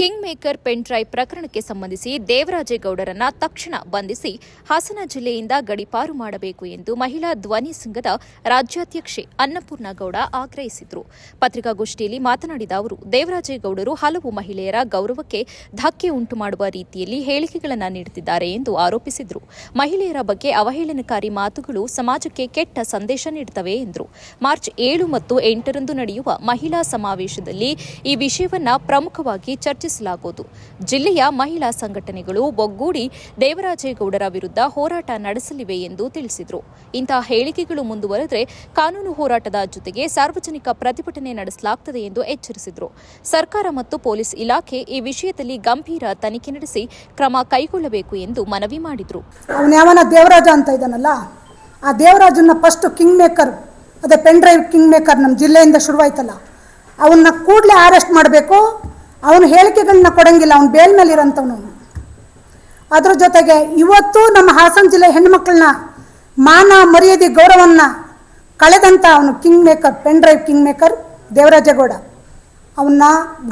King maker pen drive ಪ್ರಕರಣಕ್ಕೆ ಸಂಬಂಧಿಸಿ ದೇವರಾಜೇಗೌಡರನ್ನ ತಕ್ಷಣ ಬಂಧಿಸಿ ಹಾಸನ ಜಿಲ್ಲೆಯಿಂದ ಗಡೀಪಾರು ಮಾಡಬೇಕು ಎಂದು ಮಹಿಳಾ ಧ್ವನಿ ಸಂಘದ ರಾಜ್ಯಾಧ್ಯಕ್ಷೆ ಅನ್ನಪೂರ್ಣಗೌಡ ಆಗ್ರಹಿಸಿದರು. ಪತ್ರಿಕಾಗೋಷ್ಠಿಯಲ್ಲಿ ಮಾತನಾಡಿದ ಅವರು, ದೇವರಾಜೇಗೌಡರು ಹಲವು ಮಹಿಳೆಯರ ಗೌರವಕ್ಕೆ ಧಕ್ಕೆ ಉಂಟು ಮಾಡುವ ರೀತಿಯಲ್ಲಿ ಹೇಳಿಕೆಗಳನ್ನು ನೀಡುತ್ತಿದ್ದಾರೆ ಎಂದು ಆರೋಪಿಸಿದರು. ಮಹಿಳೆಯರ ಬಗ್ಗೆ ಅವಹೇಳನಕಾರಿ ಮಾತುಗಳು ಸಮಾಜಕ್ಕೆ ಕೆಟ್ಟ ಸಂದೇಶ ನೀಡುತ್ತವೆ ಎಂದರು. ಮಾರ್ಚ್ 7 ಮತ್ತು 8ರಂದು ನಡೆಯುವ ಮಹಿಳಾ ಸಮಾವೇಶದಲ್ಲಿ ಈ ವಿಷಯವನ್ನು ಪ್ರಮುಖವಾಗಿ ಚರ್ಚಿಸಲಾಗುವುದು. ಜಿಲ್ಲೆಯ ಮಹಿಳಾ ಸಂಘಟನೆಗಳು ಒಗ್ಗೂಡಿ ದೇವರಾಜೇಗೌಡರ ವಿರುದ್ಧ ಹೋರಾಟ ನಡೆಸಲಿವೆ ಎಂದು ತಿಳಿಸಿದರು. ಇಂತಹ ಹೇಳಿಕೆಗಳು ಮುಂದುವರೆದರೆ ಕಾನೂನು ಹೋರಾಟದ ಜೊತೆಗೆ ಸಾರ್ವಜನಿಕ ಪ್ರತಿಭಟನೆ ನಡೆಸಲಾಗುತ್ತದೆ ಎಂದು ಎಚ್ಚರಿಸಿದರು. ಸರ್ಕಾರ ಮತ್ತು ಪೊಲೀಸ್ ಇಲಾಖೆ ಈ ವಿಷಯದಲ್ಲಿ ಗಂಭೀರ ತನಿಖೆ ನಡೆಸಿ ಕ್ರಮ ಕೈಗೊಳ್ಳಬೇಕು ಎಂದು ಮನವಿ ಮಾಡಿದರು. ದೇವರಾಜ ಅಂತ ಇದ್ದಾನಲ್ಲ, ಆ ದೇವರಾಜನ್ನ ಫಸ್ಟ್ ಕಿಂಗ್ ಮೇಕರ್, ಅದೇ ಪೆನ್ ಡ್ರೈವ್ ಕಿಂಗ್ ಮೇಕರ್ ನಮ್ಮ ಜಿಲ್ಲೆಯಿಂದ ಶುರುವಾಯ್ತಲ್ಲ, ಅವನ್ನ ಕೂಡಲೇ ಅರೆಸ್ಟ್ ಮಾಡಬೇಕು. ಅವನು ಹೇಳಿಕೆಗಳನ್ನ ಕೊಡಂಗಿಲ್ಲ, ಅವನು ಬೇಲ್ ಮೇಲೆ ಇರೋಂಥವನು. ಅದ್ರ ಜೊತೆಗೆ ಇವತ್ತು ನಮ್ಮ ಹಾಸನ ಜಿಲ್ಲೆ ಹೆಣ್ಣುಮಕ್ಕಳನ್ನ ಮಾನ ಮರ್ಯಾದೆ ಗೌರವವನ್ನು ಕಳೆದಂಥ ಅವನು king maker, pen drive king maker Devaraje Gowda, ಅವನ್ನ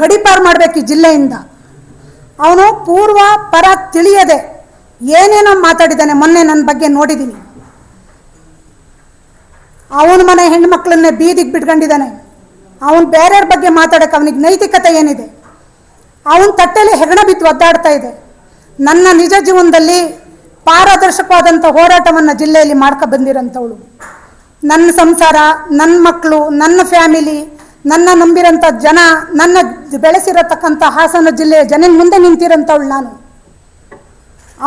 ಗಡೀಪಾರು ಮಾಡಬೇಕು ಈ ಜಿಲ್ಲೆಯಿಂದ. ಅವನು ಪೂರ್ವ ಪರ ತಿಳಿಯದೆ ಏನೇನೋ ಮಾತಾಡಿದ್ದಾನೆ. ಮೊನ್ನೆ ನನ್ನ ಬಗ್ಗೆ ನೋಡಿದ್ದೀನಿ. ಅವನ ಮನೆ ಹೆಣ್ಣುಮಕ್ಕಳನ್ನೇ ಬೀದಿಗೆ ಬಿಟ್ಕೊಂಡಿದ್ದಾನೆ. ಅವನು ಬೇರೆಯವ್ರ ಬಗ್ಗೆ ಮಾತಾಡೋಕೆ ಅವನಿಗೆ ನೈತಿಕತೆ ಏನಿದೆ? ಅವನ ತಟ್ಟೆಯಲ್ಲಿ ಹೆಗಣ ಬಿತ್ತು ಒದ್ದಾಡ್ತಾ ಇದೆ. ನನ್ನ ನಿಜ ಜೀವನದಲ್ಲಿ ಪಾರದರ್ಶಕವಾದಂಥ ಹೋರಾಟವನ್ನು ಜಿಲ್ಲೆಯಲ್ಲಿ ಮಾಡ್ಕೊ ಬಂದಿರೋಂಥವಳು. ನನ್ನ ಸಂಸಾರ, ನನ್ನ ಮಕ್ಕಳು, ನನ್ನ ಫ್ಯಾಮಿಲಿ, ನನ್ನ ನಂಬಿರೋಂಥ ಜನ, ನನ್ನ ಬೆಳೆಸಿರತಕ್ಕಂಥ ಹಾಸನ ಜಿಲ್ಲೆಯ ಜನ ಮುಂದೆ ನಿಂತಿರೋಂಥವಳು ನಾನು.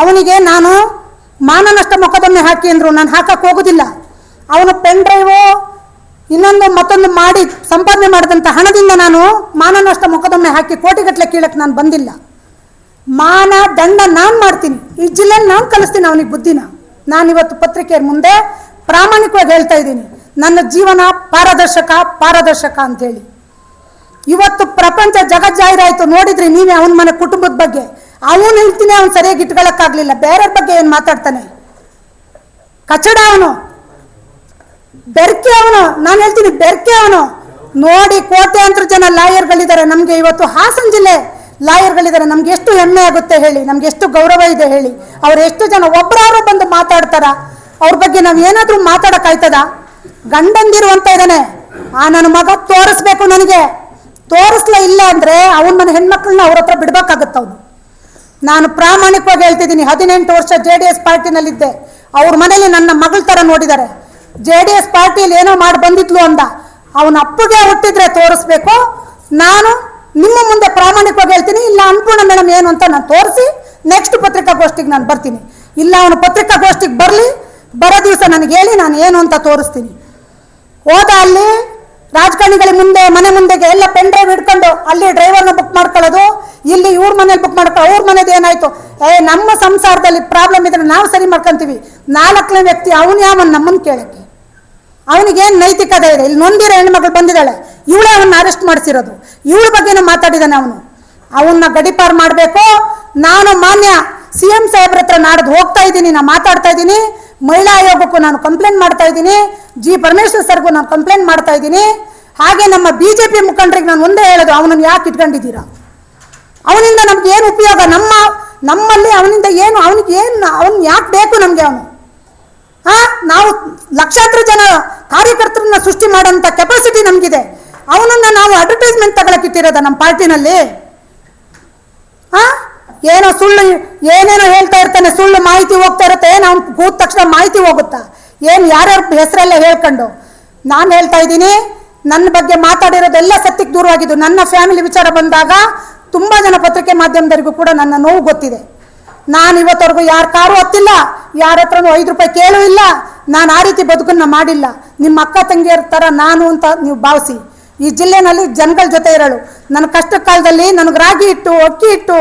ಅವನಿಗೆ ನಾನು ಮಾನನಷ್ಟ ಮೊಕದ್ದಮೆ ಹಾಕಿ ಅಂದರು, ನಾನು ಹಾಕಕ್ಕೆ ಹೋಗೋದಿಲ್ಲ. ಅವನು ಪೆನ್ ಡ್ರೈವು ಇನ್ನೊಂದು ಮತ್ತೊಂದು ಮಾಡಿ ಸಂಪಾದನೆ ಮಾಡಿದಂಥ ಹಣದಿಂದ ನಾನು ಮಾನನಷ್ಟ ಮೊಕದ್ದಮೆ ಹಾಕಿ ಕೋಟಿಗಟ್ಟಲೆ ಕೀಳಕ್ಕೆ ನಾನು ಬಂದಿಲ್ಲ. ಮಾನ ದಂಡ ನಾನು ಮಾಡ್ತೀನಿ, ಈ ಜಿಲ್ಲೆನ ನಾನು ಕಲಿಸ್ತೀನಿ ಅವನಿಗೆ ಬುದ್ಧಿನ. ನಾನಿವತ್ತು ಪತ್ರಿಕೆಯ ಮುಂದೆ ಪ್ರಾಮಾಣಿಕವಾಗಿ ಹೇಳ್ತಾ ಇದ್ದೀನಿ, ನನ್ನ ಜೀವನ ಪಾರದರ್ಶಕ ಅಂತೇಳಿ. ಇವತ್ತು ಪ್ರಪಂಚ ಜಗಜ್ಜಾಹಿರಾಯಿತು, ನೋಡಿದ್ರಿ ನೀವೇ ಅವನ ಮನೆ ಕುಟುಂಬದ ಬಗ್ಗೆ. ಅವನು ಹೇಳ್ತೀನಿ, ಅವನು ಸರಿಯಾಗಿ ಇಟ್ಕೊಳ್ಳೋಕ್ಕಾಗಲಿಲ್ಲ, ಬೇರೆಯವ್ರ ಬಗ್ಗೆ ಏನು ಮಾತಾಡ್ತಾನೆ? ಕಚಡ ಅವನು, ಬೆರ್ಕೆ ಅವನು. ನಾನು ಹೇಳ್ತೀನಿ ಬೆರ್ಕೆ ಅವನು. ನೋಡಿ, ಕೋಟ್ಯಾಂತರ ಜನ ಲಾಯರ್ಗಳಿದ್ದಾರೆ ನಮಗೆ. ಇವತ್ತು ಹಾಸನ ಜಿಲ್ಲೆ ಲಾಯರ್ಗಳಿದ್ದಾರೆ. ನಮ್ಗೆ ಎಷ್ಟು ಹೆಮ್ಮೆ ಆಗುತ್ತೆ ಹೇಳಿ, ನಮ್ಗೆ ಎಷ್ಟು ಗೌರವ ಇದೆ ಹೇಳಿ. ಅವ್ರು ಎಷ್ಟು ಜನ ಒಬ್ಬರಾರು ಬಂದು ಮಾತಾಡ್ತಾರ? ಅವ್ರ ಬಗ್ಗೆ ನಾವು ಏನಾದರೂ ಮಾತಾಡೋಕ್ಕಾಯ್ತದ? ಗಂಡಂದಿರು ಅಂತ ಇದ್ದಾನೆ, ನನ್ನ ಮಗ ತೋರಿಸ್ಬೇಕು ನನಗೆ. ತೋರಿಸ್ಲೇ ಇಲ್ಲ ಅಂದರೆ ಅವನ ಮನೆ ಹೆಣ್ಮಕ್ಳನ್ನ ಅವ್ರ ಹತ್ರ ಬಿಡ್ಬೇಕಾಗತ್ತ ಅವನು. ನಾನು ಪ್ರಾಮಾಣಿಕವಾಗಿ ಹೇಳ್ತಿದ್ದೀನಿ, 18 ವರ್ಷ JDS ಪಾರ್ಟಿನಲ್ಲಿದ್ದೆ. ಅವ್ರ ಮನೇಲಿ ನನ್ನ ಮಗಳ ಥರ ನೋಡಿದ್ದಾರೆ. JDS ಪಾರ್ಟಿಯಲ್ಲಿ ಏನೋ ಮಾಡಿ ಬಂದಿದ್ಲು ಅಂದ. ಅವನ ಅಪ್ಪಗೆ ಹುಟ್ಟಿದ್ರೆ ತೋರಿಸ್ಬೇಕು. ನಾನು ನಿಮ್ಮ ಮುಂದೆ ಪ್ರಾಮಾಣಿಕವಾಗಿ ಹೇಳ್ತೀನಿ, ಇಲ್ಲ ಅನ್ನಪೂರ್ಣ ಮೇಡಮ್ ಏನು ಅಂತ ನಾನು ತೋರಿಸಿ ನೆಕ್ಸ್ಟ್ ಪತ್ರಿಕಾಗೋಷ್ಠಿಗೆ ನಾನು ಬರ್ತೀನಿ. ಇಲ್ಲ ಅವನು ಪತ್ರಿಕಾಗೋಷ್ಠಿಗೆ ಬರೋ ದಿವಸ ನನಗೆ ಹೇಳಿ, ನಾನು ಏನು ಅಂತ ತೋರಿಸ್ತೀನಿ. ಹೋದ ಅಲ್ಲಿ ರಾಜಕಾರಣಿಗಳ ಮುಂದೆ, ಮನೆ ಮುಂದೆಗೆ ಎಲ್ಲ ಪೆನ್ ಡ್ರೈವ್ ಹಿಡ್ಕೊಂಡು ಅಲ್ಲಿ ಡ್ರೈವರ್ನ ಬುಕ್ ಮಾಡ್ಕೊಳ್ಳೋದು, ಇಲ್ಲಿ ಇವ್ರ ಮನೇಲಿ ಬುಕ್ ಮಾಡ್ಕೊಳ್ಳೋ, ಅವ್ರ ಮನೇದು ಏನಾಯ್ತು? ನಮ್ಮ ಸಂಸಾರದಲ್ಲಿ ಪ್ರಾಬ್ಲಮ್ ಇದ್ರೆ ನಾವು ಸರಿ ಮಾಡ್ಕೊಂತೀವಿ. 4ನೇ ವ್ಯಕ್ತಿ ಅವನು ಯಾವನ್ ನಮ್ಮನ್ನು ಕೇಳಕ್ಕೆ? ಅವನಿಗೇನು ನೈತಿಕತೆ ಇದೆ? ಇಲ್ಲಿ ನೊಂದಿರೋ ಹೆಣ್ಮಗಳು ಬಂದಿದ್ದಾಳೆ, ಇವಳೇ ಅವನ್ನ ಅರೆಸ್ಟ್ ಮಾಡಿಸಿರೋದು. ಇವಳ ಬಗ್ಗೆನೂ ಮಾತಾಡಿದ್ದಾನೆ ಅವನು. ಅವನ್ನ ಗಡೀಪಾರು ಮಾಡಬೇಕು. ನಾನು ಮಾನ್ಯ CM ಸಾಹೇಬ್ರ ಹತ್ರ ನಾಡ್ದು ಹೋಗ್ತಾ ಇದ್ದೀನಿ, ನಾನು ಮಾತಾಡ್ತಾ ಇದ್ದೀನಿ. ಮಹಿಳಾ ಆಯೋಗಕ್ಕೂ ನಾನು ಕಂಪ್ಲೇಂಟ್ ಮಾಡ್ತಾ ಇದ್ದೀನಿ, G. ಪರಮೇಶ್ವರ್ ಸರ್ಗೂ ನಾನು ಕಂಪ್ಲೇಂಟ್ ಮಾಡ್ತಾ ಇದ್ದೀನಿ. ಹಾಗೆ ನಮ್ಮ BJP ಮುಖಂಡರಿಗೆ ನಾನು ಒಂದೇ ಹೇಳೋದು, ಅವನನ್ನು ಯಾಕೆ ಇಟ್ಕೊಂಡಿದ್ದೀರಾ? ಅವನಿಂದ ನಮ್ಗೆ ಏನು ಉಪಯೋಗ? ನಮ್ಮಲ್ಲಿ ಅವನಿಂದ ಏನು, ಅವನು ಯಾಕೆ ಬೇಕು ನಮಗೆ? ಅವನು ನಾವು ಲಕ್ಷಾಂತರ ಜನ ಕಾರ್ಯಕರ್ತರನ್ನ ಸೃಷ್ಟಿ ಮಾಡೋಂಥ ಕೆಪಾಸಿಟಿ ನಮಗಿದೆ. ಅವನನ್ನು ನಾವು ಅಡ್ವರ್ಟೈಸ್ಮೆಂಟ್ ತಗೊಳಕ್ಕಿಟ್ಟಿರೋದ ನಮ್ಮ ಪಾರ್ಟಿನಲ್ಲಿ? ಏನೋ ಸುಳ್ಳು ಏನೇನೋ ಹೇಳ್ತಾ ಇರ್ತಾನೆ, ಸುಳ್ಳು ಮಾಹಿತಿ ಹೋಗ್ತಾ ಇರುತ್ತೆ. ಏನು ಅವ್ನು ಕೂತ ತಕ್ಷಣ ಮಾಹಿತಿ ಹೋಗುತ್ತಾ? ಏನು ಯಾರ್ಯಾರ ಹೆಸರೆಲ್ಲ ಹೇಳ್ಕೊಂಡು? ನಾನು ಹೇಳ್ತಾ ಇದ್ದೀನಿ, ನನ್ನ ಬಗ್ಗೆ ಮಾತಾಡಿರೋದೆಲ್ಲ ಸತ್ಯಕ್ಕೆ ದೂರವಾಗಿದ್ದು. ನನ್ನ ಫ್ಯಾಮಿಲಿ ವಿಚಾರ ಬಂದಾಗ ತುಂಬ ಜನ ಪತ್ರಿಕೆ ಮಾಧ್ಯಮದವರಿಗೂ ಕೂಡ ನನ್ನ ನೋವು ಗೊತ್ತಿದೆ. ನಾನು ಇವತ್ತವರೆಗೂ ಯಾರ ಕಾರು ಹತ್ತಿಲ್ಲ, ಯಾರ ಹತ್ರನೂ 5 ರೂಪಾಯಿ ಕೇಳೂ ಇಲ್ಲ. ನಾನು ಆ ರೀತಿ ಬದುಕನ್ನು ಮಾಡಿಲ್ಲ. ನಿಮ್ಮ ಅಕ್ಕ ತಂಗಿಯರ ಥರ ನಾನು ಅಂತ ನೀವು ಭಾವಿಸಿ. ಈ ಜಿಲ್ಲೆನಲ್ಲಿ ಜನಗಳ ಜೊತೆ ಇರಳು. ನನ್ನ ಕಷ್ಟ ಕಾಲದಲ್ಲಿ ನನಗೆ ರಾಗಿ ಇಟ್ಟು, ಅಕ್ಕಿ ಇಟ್ಟು,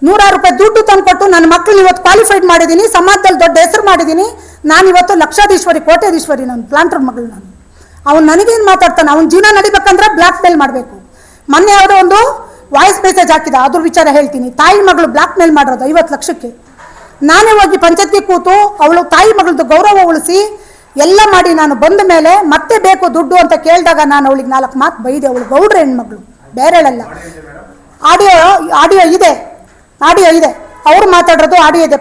100 ರೂಪಾಯಿ ದುಡ್ಡು ತಂದುಕೊಟ್ಟು ನನ್ನ ಮಕ್ಕಳನ್ನ ಇವತ್ತು ಕ್ವಾಲಿಫೈಡ್ ಮಾಡಿದ್ದೀನಿ, ಸಮಾಜದಲ್ಲಿ ದೊಡ್ಡ ಹೆಸರು ಮಾಡಿದ್ದೀನಿ. ನಾನಿವತ್ತು ಲಕ್ಷಾಧೀಶ್ವರಿ, ಕೋಟ್ಯಾಧೀಶ್ವರಿ, ನನ್ನ ಪ್ಲಾಂಟರ್ ಮಗಳು ನಾನು. ಅವನು ನನಗೇನು ಮಾತಾಡ್ತಾನೆ? ಅವನ ಜೀವನ ನಡಿಬೇಕಂದ್ರೆ ಬ್ಲ್ಯಾಕ್ ಮೇಲ್ ಮಾಡಬೇಕು. ಮೊನ್ನೆ ಯಾವುದೋ ಒಂದು ವಾಯ್ಸ್ ಮೆಸೇಜ್ ಹಾಕಿದ, ಅದ್ರ ವಿಚಾರ ಹೇಳ್ತೀನಿ. ತಾಯಿ ಮಗಳು ಬ್ಲ್ಯಾಕ್ ಮೇಲ್ ಮಾಡಿರೋದು 50 ಲಕ್ಷಕ್ಕೆ. ನಾನೇ ಹೋಗಿ ಪಂಚಾಯತ್ಗೆ ಕೂತು ಅವಳು ತಾಯಿ ಮಗಳದ್ದು ಗೌರವ ಉಳಿಸಿ ಎಲ್ಲ ಮಾಡಿ ನಾನು ಬಂದ ಮೇಲೆ ಮತ್ತೆ ಬೇಕು ದುಡ್ಡು ಅಂತ ಕೇಳಿದಾಗ ನಾನು ಅವಳಿಗೆ 4 ಮಾತು ಬೈದೆ. ಅವಳು ಗೌಡ್ರ ಹೆಣ್ಮಗಳು, ಬೇರೆ ಹೇಳಲ್ಲ. ಆಡಿಯೋ ಇದೆ, ಅವ್ರು ಮಾತಾಡೋದು ಆಡಿಯೋ ಇದೆ.